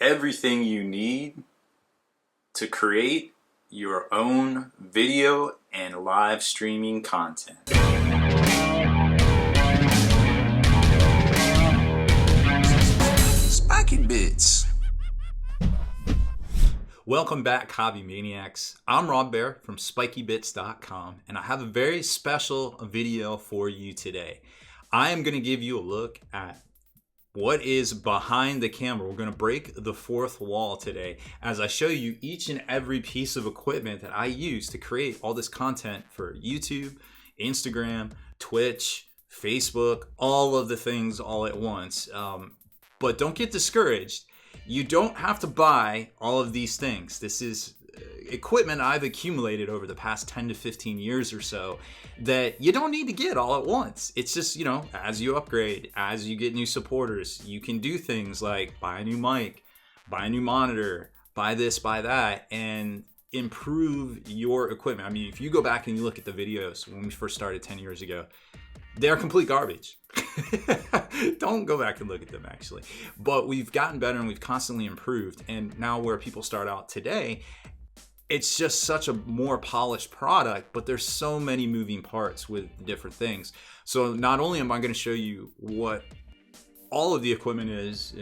everything you need to create your own video and live streaming content. Spiky Bits. Welcome back, hobby maniacs. I'm Rob Bear from SpikyBits.com, and I have a very special video for you today. I am going to give you a look at what is behind the camera. We're going to break the fourth wall today as I show you each and every piece of equipment that I use to create all this content for YouTube, Instagram, Twitch, Facebook, all of the things all at once. But don't get discouraged. You don't have to buy all of these things. This is equipment I've accumulated over the past 10 to 15 years or so that you don't need to get all at once. It's just, you know, as you upgrade, as you get new supporters, you can do things like buy a new mic, buy a new monitor, buy this, buy that, and improve your equipment. I mean, if you go back and you look at the videos when we first started 10 years ago, they're complete garbage. Don't go back and look at them, actually. But we've gotten better and we've constantly improved. And now where people start out today, it's just such a more polished product, but there's so many moving parts with different things. So not only am I going to show you what all of the equipment is,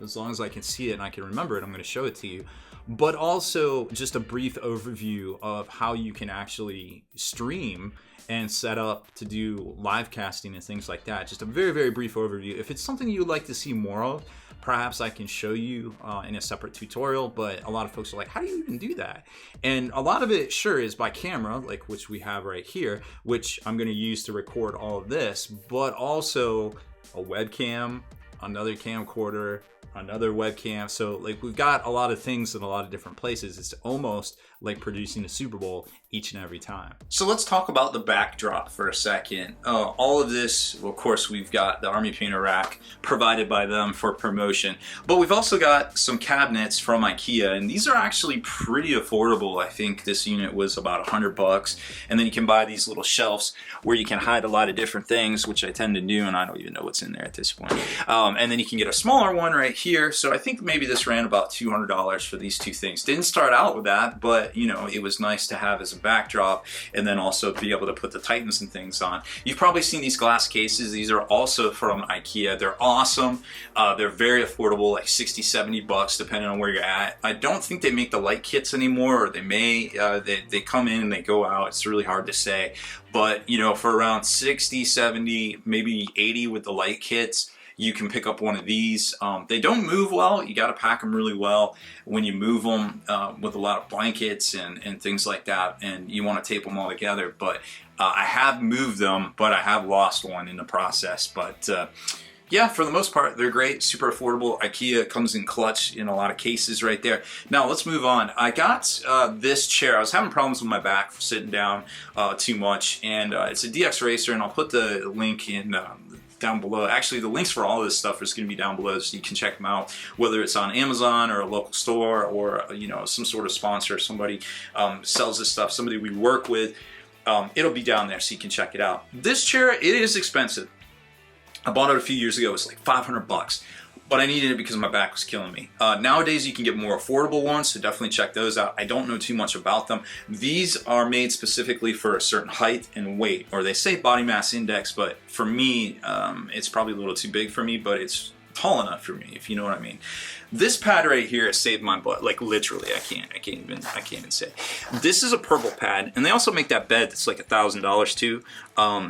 as long as I can see it and I can remember it, I'm going to show it to you, but also just a brief overview of how you can actually stream and set up to do live casting and things like that. Just a very, very brief overview. If it's something you'd like to see more of, perhaps I can show you in a separate tutorial, but a lot of folks are like, how do you even do that? And a lot of it sure is by camera, like which we have right here, which I'm gonna use to record all of this, but also a webcam, another camcorder, another webcam. So like we've got a lot of things in a lot of different places. It's almost like producing a Super Bowl each and every time. So let's talk about the backdrop for a second. All of this, well, of course, we've got the Army Painter rack provided by them for promotion, but we've also got some cabinets from IKEA, and these are actually pretty affordable. I think this unit was about $100, and then you can buy these little shelves where you can hide a lot of different things, which I tend to do, and I don't even know what's in there at this point. And then you can get a smaller one right here. So I think maybe this ran about $200 for these two things. Didn't start out with that, but you know, it was nice to have as a backdrop, and then also be able to put the Titans and things on. You've probably seen these glass cases. These are also from IKEA. They're awesome. They're very affordable, like 60, 70 bucks, depending on where you're at. I don't think they make the light kits anymore, or they may. They come in and they go out. It's really hard to say. But, you know, for around 60, 70, maybe 80 with the light kits, you can pick up one of these. They don't move well. You got to pack them really well when you move them with a lot of blankets and things like that, and you want to tape them all together. But I have moved them, but I have lost one in the process. But yeah, for the most part, they're great, super affordable. IKEA comes in clutch in a lot of cases right there. Now let's move on. I got this chair. I was having problems with my back for sitting down too much, and it's a DX Racer, and I'll put the link in down below. Actually, the links for all of this stuff is going to be down below, so you can check them out, whether it's on Amazon or a local store, or you know, some sort of sponsor, somebody sells this stuff, somebody we work with. It'll be down there, so you can check it out. This chair, it is expensive. I bought it a few years ago. It was like 500 bucks, but I needed it because my back was killing me. Nowadays, you can get more affordable ones, so definitely check those out. I don't know too much about them. These are made specifically for a certain height and weight, or they say body mass index, but for me, it's probably a little too big for me, but it's tall enough for me, if you know what I mean. This pad right here has saved my butt, like literally. I can't even say. This is a purple pad, and they also make that bed that's like $1,000 too.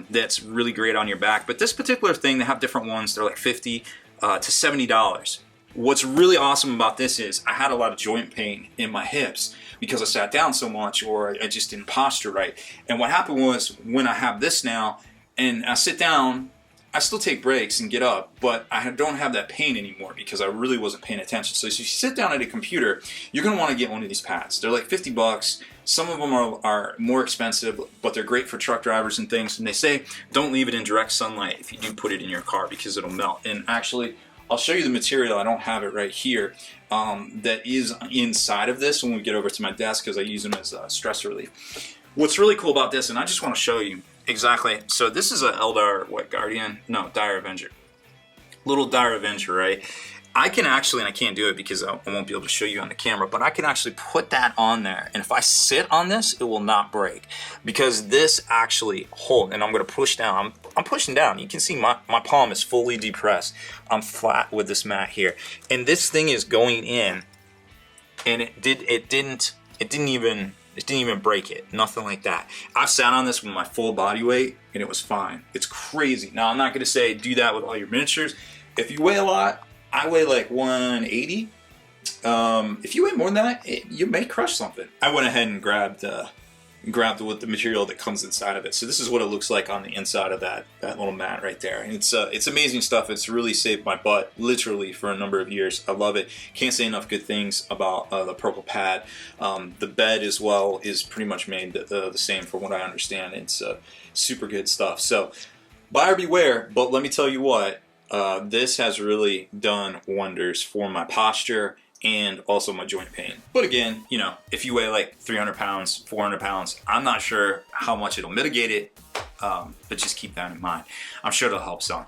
That's really great on your back. But this particular thing, they have different ones. They're like $50 to $70. What's really awesome about this is I had a lot of joint pain in my hips because I sat down so much, or I just didn't posture right. And what happened was, when I have this now and I sit down, I still take breaks and get up, but I don't have that pain anymore because I really wasn't paying attention. So if you sit down at a computer, you're going to want to get one of these pads. They're like 50 bucks. Some of them are more expensive, but they're great for truck drivers and things. And they say don't leave it in direct sunlight if you do put it in your car, because it'll melt. And actually, I'll show you the material. I don't have it right here. That is inside of this when we get over to my desk, because I use them as stress relief. What's really cool about this, and I just want to show you exactly. So this is a Eldar, Dire Avenger. Little Dire Avenger, right? I can actually, and I can't do it because I won't be able to show you on the camera, but I can actually put that on there. And if I sit on this, it will not break because this actually holds. And I'm going to push down. I'm pushing down. You can see my palm is fully depressed. I'm flat with this mat here. And this thing is going in, and it didn't even break it. Nothing like that. I've sat on this with my full body weight and it was fine. It's crazy. Now, I'm not going to say do that with all your miniatures. If you weigh a lot, I weigh like 180. If you weigh more than that, you may crush something. I went ahead and grabbed the material that comes inside of it. So this is what it looks like on the inside of that little mat right there. And it's amazing stuff. It's really saved my butt, literally, for a number of years. I love it. Can't say enough good things about the purple pad. The bed as well is pretty much made the same from what I understand. It's super good stuff. So buyer beware, but let me tell you what, this has really done wonders for my posture and also my joint pain. But again, you know, if you weigh like 300 pounds, 400 pounds, I'm not sure how much it'll mitigate it, but just keep that in mind. I'm sure it'll help some.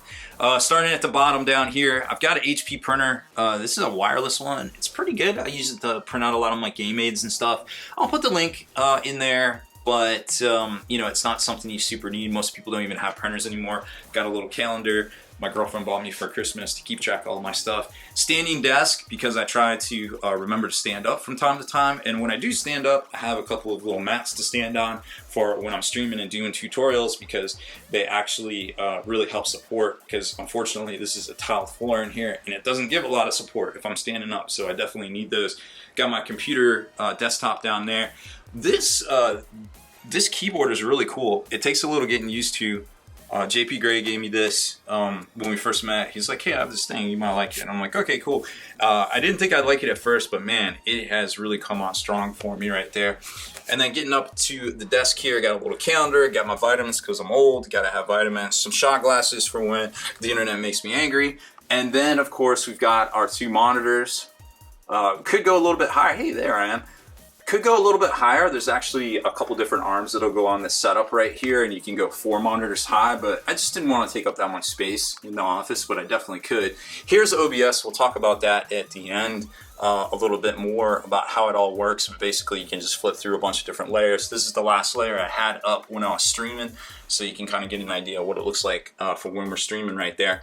Starting at the bottom down here, I've got an HP printer. This is a wireless one. It's pretty good. I use it to print out a lot of my game aids and stuff. I'll put the link in there. But, you know, it's not something you super need. Most people don't even have printers anymore. Got a little calendar my girlfriend bought me for Christmas to keep track of all of my stuff. Standing desk, because I try to remember to stand up from time to time. And when I do stand up, I have a couple of little mats to stand on for when I'm streaming and doing tutorials, because they actually really help support, because unfortunately this is a tiled floor in here and it doesn't give a lot of support if I'm standing up. So I definitely need those. Got my computer desktop down there. This keyboard is really cool. It takes a little getting used to. JP Gray gave me this when we first met. He's like, hey, I have this thing, you might like it. And I'm like, okay, cool. I didn't think I'd like it at first, but man, it has really come on strong for me right there. And then getting up to the desk here, I got a little calendar, got my vitamins because I'm old, gotta have vitamins, some shot glasses for when the internet makes me angry. And then, of course, we've got our two monitors. Could go a little bit higher. Hey, there I am. Could go a little bit higher. There's actually a couple different arms that'll go on this setup right here, and you can go 4 monitors high, but I just didn't want to take up that much space in the office, but I definitely could. Here's OBS. We'll talk about that at the end a little bit more about how it all works. But basically, you can just flip through a bunch of different layers. This is the last layer I had up when I was streaming, so you can kind of get an idea of what it looks like for when we're streaming right there.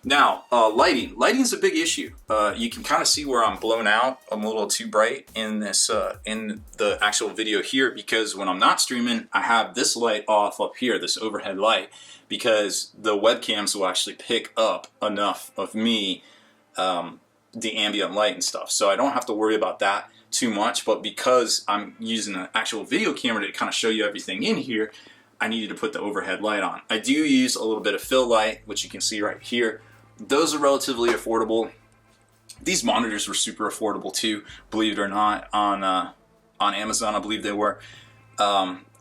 Now, lighting. Lighting is a big issue. You can kind of see where I'm blown out. I'm a little too bright in this in the actual video here, because when I'm not streaming, I have this light off up here, this overhead light, because the webcams will actually pick up enough of me, the ambient light and stuff. So I don't have to worry about that too much, but because I'm using an actual video camera to kind of show you everything in here, I needed to put the overhead light on. I do use a little bit of fill light, which you can see right here. Those are relatively affordable. These monitors were super affordable too, believe it or not, on Amazon, I believe they were.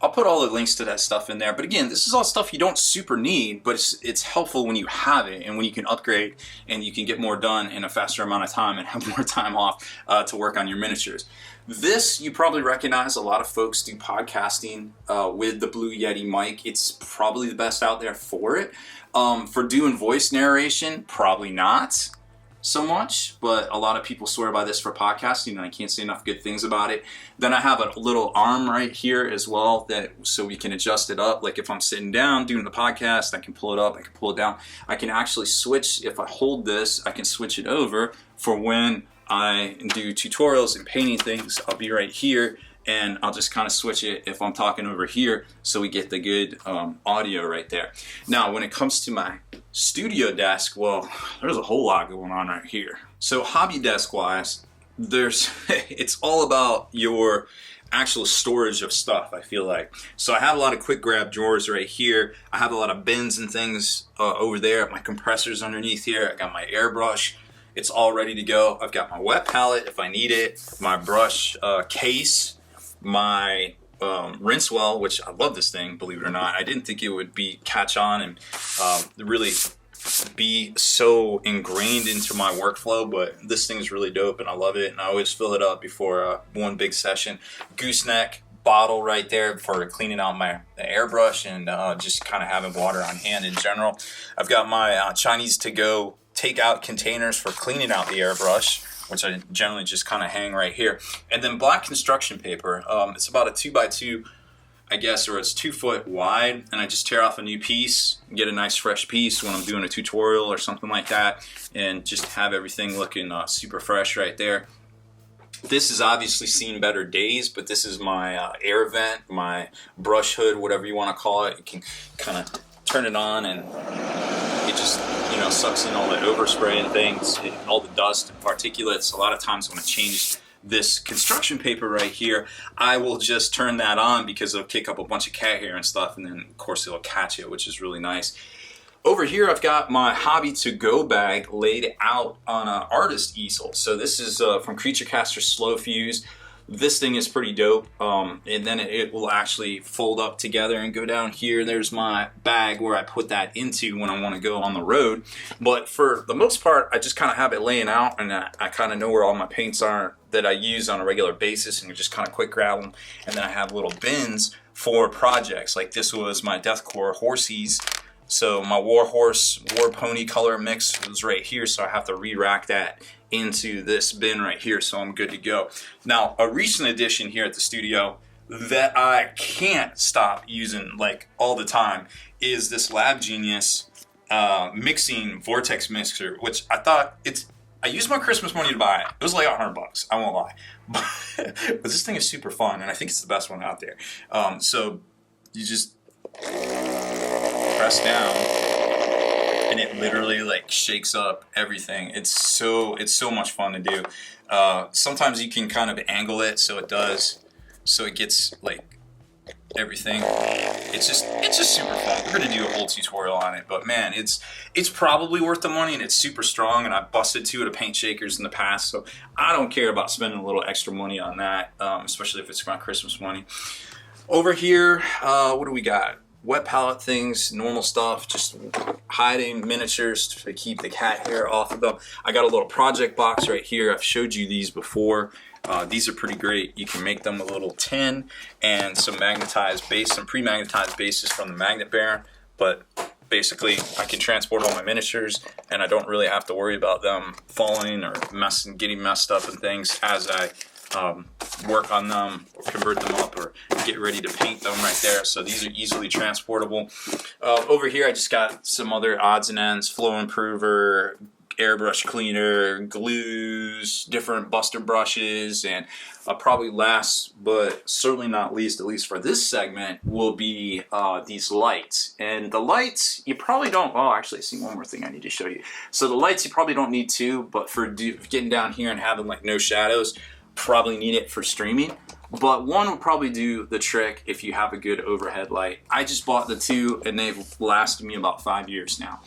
I'll put all the links to that stuff in there. But again, this is all stuff you don't super need, but it's helpful when you have it and when you can upgrade and you can get more done in a faster amount of time and have more time off to work on your miniatures. This, you probably recognize. A lot of folks do podcasting with the Blue Yeti mic. It's probably the best out there for it. For doing voice narration, probably not so much, but a lot of people swear by this for podcasting, and I can't say enough good things about it. Then I have a little arm right here as well, so we can adjust it up. Like if I'm sitting down doing the podcast, I can pull it up, I can pull it down. I can actually switch, if I hold this, I can switch it over for when I do tutorials and painting things. I'll be right here, and I'll just kind of switch it if I'm talking over here, so we get the good audio right there. Now, when it comes to my studio desk, well, there's a whole lot going on right here. So hobby desk wise, it's all about your actual storage of stuff, I feel like. So I have a lot of quick grab drawers right here. I have a lot of bins and things over there. My compressor's underneath here. I got my airbrush. It's all ready to go. I've got my wet palette if I need it, my brush case, my rinse well, which I love this thing, believe it or not. I didn't think it would catch on and really be so ingrained into my workflow, but this thing is really dope and I love it, and I always fill it up before one big session. Gooseneck bottle right there for cleaning out my airbrush and just kind of having water on hand in general. I've got my Chinese to-go take out containers for cleaning out the airbrush, which I generally just kind of hang right here. And then black construction paper. It's about a 2x2, I guess, or it's 2 foot wide, and I just tear off a new piece, get a nice fresh piece when I'm doing a tutorial or something like that, and just have everything looking super fresh right there. This has obviously seen better days, but this is my air vent, my brush hood, whatever you want to call it. You can kind of turn it on and it just, you know, sucks in all the overspray and things, all the dust and particulates. A lot of times when I change this construction paper right here, I will just turn that on because it'll kick up a bunch of cat hair and stuff, and then of course it'll catch it, which is really nice. Over here I've got my hobby to go bag laid out on an artist easel. So this is from Creature Caster Slow Fuse. This thing is pretty dope, and then it will actually fold up together and go down here. There's my bag where I put that into when I want to go on the road. But for the most part, I just kind of have it laying out, and I kind of know where all my paints are that I use on a regular basis, and you just kind of quick grab them. And then I have little bins for projects. Like this was my Deathcore Horsies. So my War Horse, War Pony color mix was right here, so I have to re-rack that into this bin right here, so I'm good to go. Now, a recent addition here at the studio that I can't stop using like all the time is this Lab Genius mixing vortex mixer, which I used my Christmas money to buy it. It was like $100, I won't lie. But this thing is super fun, and I think it's the best one out there. So you just press down, and it literally like shakes up everything. It's so much fun to do. Sometimes you can kind of angle it so it gets like everything. It's just super fun. We're gonna do a whole tutorial on it, but man, it's probably worth the money, and it's super strong, and I busted 2 of the paint shakers in the past, so I don't care about spending a little extra money on that, especially if it's my Christmas money. Over here, what do we got? Wet palette things, normal stuff, just hiding miniatures to keep the cat hair off of them. I got a little project box right here. I've showed you these before. These are pretty great. You can make them a little tin and some magnetized base, some pre-magnetized bases from the Magnet Baron, but basically I can transport all my miniatures and I don't really have to worry about them falling or getting messed up and things as I work on them or convert them up or get ready to paint them right there. So these are easily transportable. Over here I just got some other odds and ends, flow improver, airbrush cleaner, glues, different buster brushes, and probably last but certainly not least, at least for this segment, will be these lights. And the lights, you probably don't, oh actually I see one more thing I need to show you. So the lights you probably don't need 2, but for getting down here and having like no shadows, probably need it for streaming. But one will probably do the trick if you have a good overhead light. I just bought the 2 and they've lasted me about 5 years now.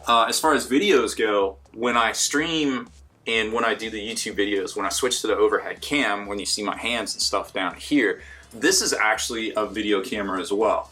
As far as videos go, when I stream and when I do the YouTube videos, when I switch to the overhead cam, when you see my hands and stuff down here, this is actually a video camera as well.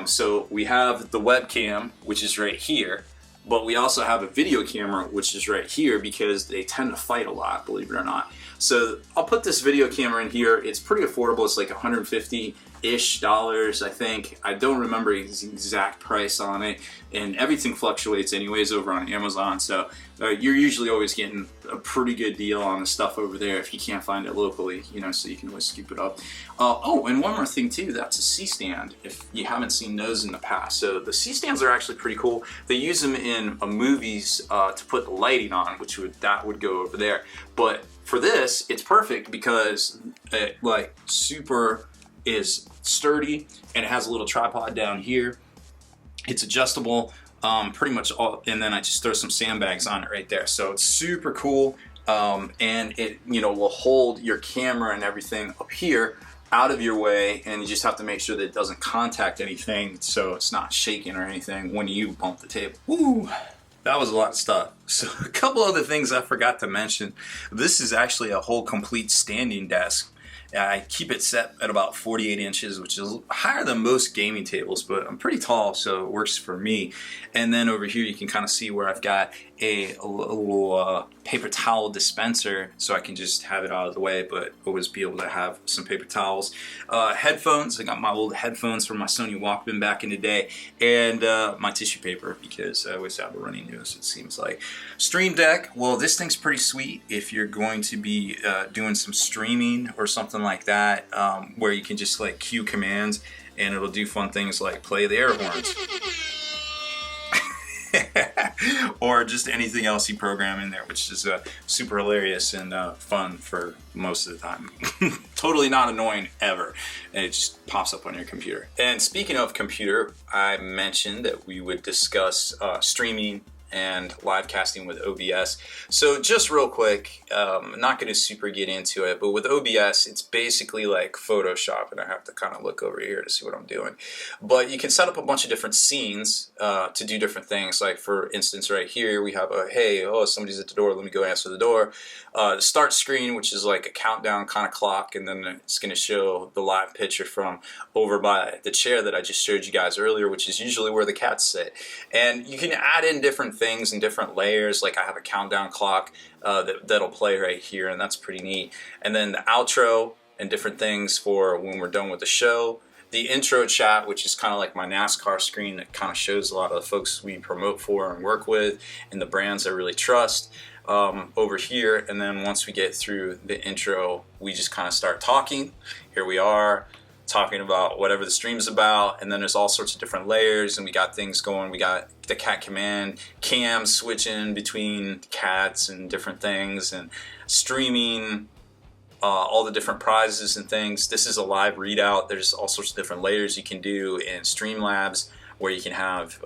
So we have the webcam, which is right here, but we also have a video camera, which is right here, because they tend to fight a lot, believe it or not. So I'll put this video camera in here. It's pretty affordable. It's like $150-ish, I think. I don't remember the exact price on it, and everything fluctuates anyways over on Amazon. So you're usually always getting a pretty good deal on the stuff over there if you can't find it locally, you know, so you can always scoop it up. Oh, and one more thing too, that's a C-stand, if you haven't seen those in the past. So the C-stands are actually pretty cool. They use them in movies to put the lighting on, that would go over there. But for this, it's perfect because it like super is sturdy, and it has a little tripod down here. It's adjustable, pretty much all, and then I just throw some sandbags on it right there. So it's super cool, and it, you know, will hold your camera and everything up here out of your way, and you just have to make sure that it doesn't contact anything, so it's not shaking or anything when you bump the table. Woo! That was a lot of stuff. So a couple other things I forgot to mention. This is actually a whole complete standing desk. I keep it set at about 48 inches, which is higher than most gaming tables, but I'm pretty tall, so it works for me. And then over here you can kind of see where I've got a little paper towel dispenser, so I can just have it out of the way, but always be able to have some paper towels. Headphones, I got my old headphones from my Sony Walkman back in the day, and my tissue paper, because I always have a running nose, it seems like. Stream Deck, well, this thing's pretty sweet if you're going to be doing some streaming or something like that, where you can just like cue commands and it'll do fun things like play the air horns. Or just anything else you program in there, which is super hilarious and fun for most of the time. Totally not annoying ever. And it just pops up on your computer. And speaking of computer, I mentioned that we would discuss streaming and live casting with OBS. So just real quick, I'm not going to super get into it, but with OBS, it's basically like Photoshop, and I have to kind of look over here to see what I'm doing. But you can set up a bunch of different scenes to do different things. Like for instance, right here, we have a, hey, oh, somebody's at the door, let me go answer the door. The start screen, which is like a countdown kind of clock, and then it's going to show the live picture from over by the chair that I just showed you guys earlier, which is usually where the cats sit. And you can add in different things and different layers. Like I have a countdown clock that'll play right here, and that's pretty neat. And then the outro and different things for when we're done with the show. The intro chat, which is kind of like my NASCAR screen that kind of shows a lot of the folks we promote for and work with and the brands I really trust. Over here, and then once we get through the intro, we just kind of start talking. Here we are talking about whatever the stream's about, and then there's all sorts of different layers, and we got things going. We got the cat command cam switching between cats and different things, and streaming all the different prizes and things. This is a live readout. There's all sorts of different layers you can do in Streamlabs, where you can have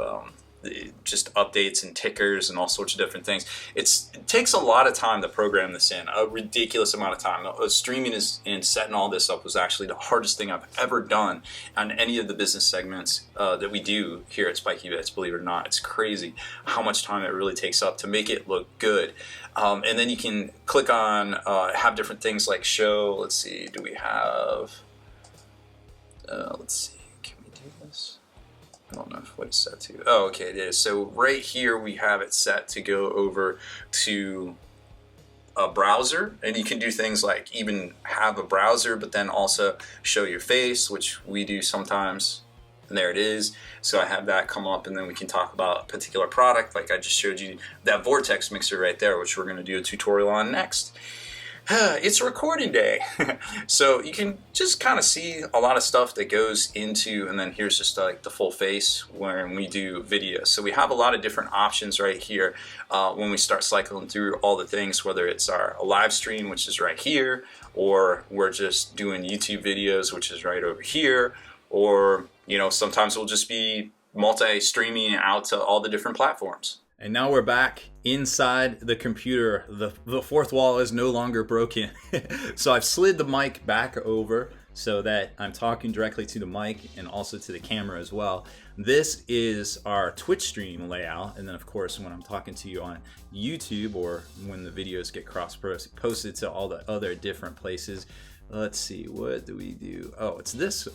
just updates and tickers and all sorts of different things. It takes a lot of time to program this in, a ridiculous amount of time. Streaming and setting all this up was actually the hardest thing I've ever done on any of the business segments that we do here at Spiky Bits, believe it or not. It's crazy how much time it really takes up to make it look good. And then you can click on, have different things like show, let's see, do we have, let's see, can we do this? I don't know what it's set to. Oh, okay, it is. So right here we have it set to go over to a browser, and you can do things like even have a browser, but then also show your face, which we do sometimes. And there it is. So I have that come up, and then we can talk about a particular product. Like I just showed you that Vortex mixer right there, which we're going to do a tutorial on next. It's recording day. So you can just kind of see a lot of stuff that goes into, and then here's just like the full face when we do video. So we have a lot of different options right here when we start cycling through all the things, whether it's our live stream, which is right here, or we're just doing YouTube videos, which is right over here, or sometimes we'll just be multi-streaming out to all the different platforms. And now we're back inside the computer. The fourth wall is no longer broken. So I've slid the mic back over so that I'm talking directly to the mic and also to the camera as well. This is our Twitch stream layout. And then of course, when I'm talking to you on YouTube, or when the videos get cross-posted to all the other different places. Let's see, what do we do? Oh, it's this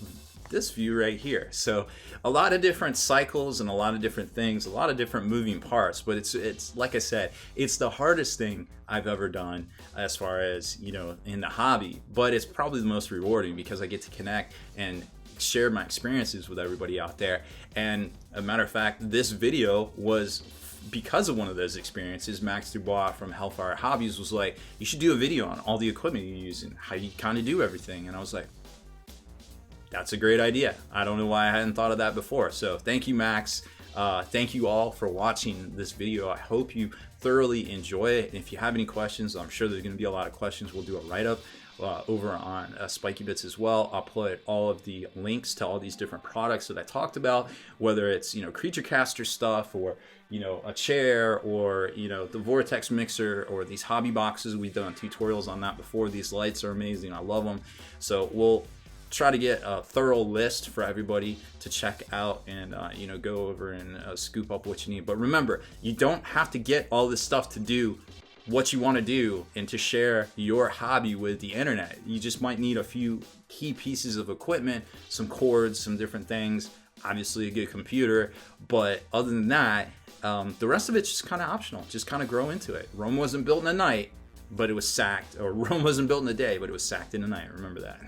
view right here. So a lot of different cycles and a lot of different things, a lot of different moving parts, but it's like I said, it's the hardest thing I've ever done as far as, in the hobby, but it's probably the most rewarding because I get to connect and share my experiences with everybody out there. And a matter of fact, this video was because of one of those experiences. Max Dubois from Hellfire Hobbies was like, you should do a video on all the equipment you use and how you kind of do everything. And I was like, that's a great idea. I don't know why I hadn't thought of that before. So thank you, Max. Thank you all for watching this video. I hope you thoroughly enjoy it. And if you have any questions, I'm sure there's going to be a lot of questions. We'll do a write-up over on Spiky Bits as well. I'll put all of the links to all these different products that I talked about, whether it's creature caster stuff, or a chair, or the Vortex mixer, or these hobby boxes. We've done tutorials on that before. These lights are amazing. I love them. So we'll try to get a thorough list for everybody to check out and go over and scoop up what you need. But remember, you don't have to get all this stuff to do what you want to do and to share your hobby with the internet. You just might need a few key pieces of equipment, some cords, some different things, obviously a good computer, but other than that, the rest of it's just kind of optional. Just kind of grow into it. Rome wasn't built in a night, but it was sacked, or Rome wasn't built in a day, but it was sacked in a night. Remember that.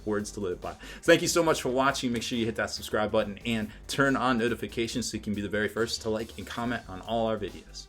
Words to live by. Thank you so much for watching. Make sure you hit that subscribe button and turn on notifications so you can be the very first to like and comment on all our videos.